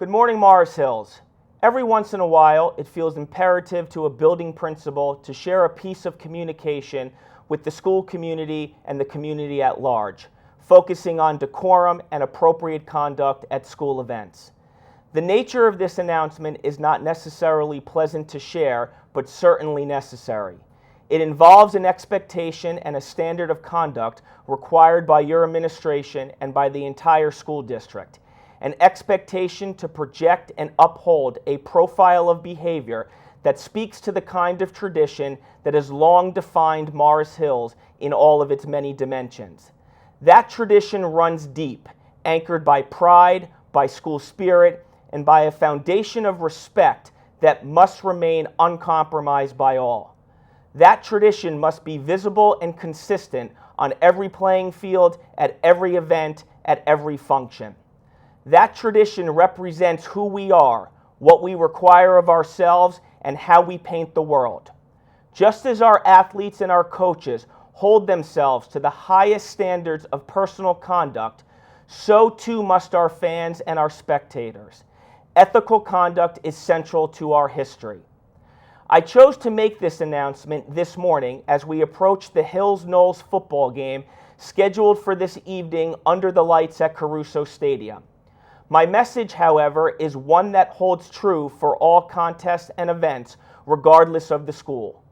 Good morning, Morris Hills. Every once in a while, it feels imperative to a building principal to share a piece of communication with the school community and the community at large, focusing on decorum and appropriate conduct at school events. The nature of this announcement is not necessarily pleasant to share, but certainly necessary. It involves an expectation and a standard of conduct required by your administration and by the entire school district. An expectation to project and uphold a profile of behavior that speaks to the kind of tradition that has long defined Morris Hills in all of its many dimensions. That tradition runs deep, anchored by pride, by school spirit, and by a foundation of respect that must remain uncompromised by all. That tradition must be visible and consistent on every playing field, at every event, at every function. That tradition represents who we are, what we require of ourselves, and how we paint the world. Just as our athletes and our coaches hold themselves to the highest standards of personal conduct, so too must our fans and our spectators. Ethical conduct is central to our history. I chose to make this announcement this morning as we approach the Hills-Knowles football game scheduled for this evening under the lights at Caruso Stadium. My message, however, is one that holds true for all contests and events, regardless of the school.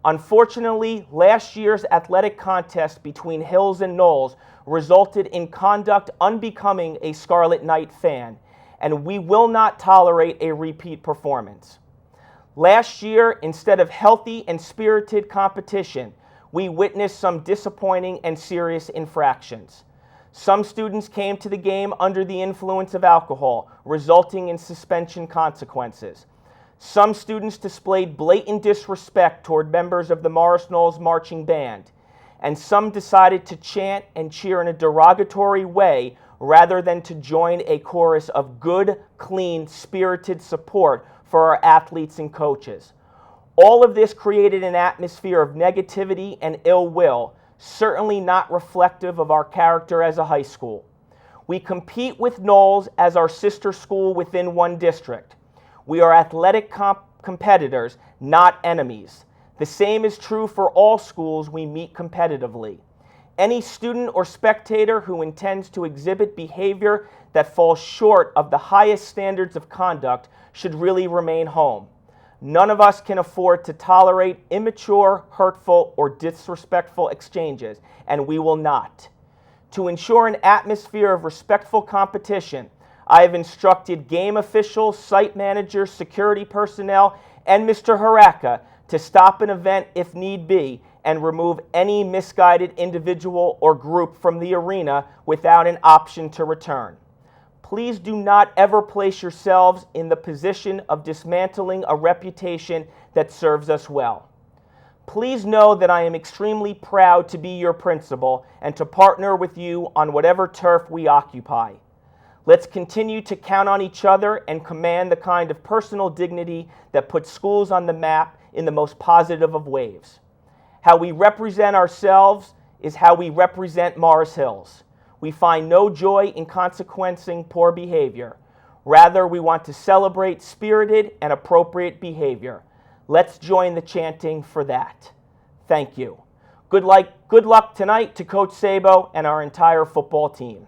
Unfortunately, last year's athletic contest between Hills and Knowles resulted in conduct unbecoming a Scarlet Knight fan, and we will not tolerate a repeat performance. Last year, instead of healthy and spirited competition, we witnessed some disappointing and serious infractions. Some students came to the game under the influence of alcohol, resulting in suspension consequences. Some students displayed blatant disrespect toward members of the Morris Knowles marching band, and some decided to chant and cheer in a derogatory way rather than to join a chorus of good, clean, spirited support for our athletes and coaches. All of this created an atmosphere of negativity and ill will, certainly not reflective of our character as a high school. We compete with Knowles as our sister school within one district. We are athletic competitors, not enemies. The same is true for all schools we meet competitively. Any student or spectator who intends to exhibit behavior that falls short of the highest standards of conduct should really remain home. None of us can afford to tolerate immature, hurtful, or disrespectful exchanges, and we will not. To ensure an atmosphere of respectful competition, I have instructed game officials, site managers, security personnel, and Mr. Haraka to stop an event if need be and remove any misguided individual or group from the arena without an option to return. Please do not ever place yourselves in the position of dismantling a reputation that serves us well. Please know that I am extremely proud to be your principal and to partner with you on whatever turf we occupy. Let's continue to count on each other and command the kind of personal dignity that puts schools on the map in the most positive of ways. How we represent ourselves is how we represent Morris Hills. We find no joy in consequencing poor behavior. Rather, we want to celebrate spirited and appropriate behavior. Let's join the chanting for that. Thank you. Good luck tonight to Coach Sabo and our entire football team.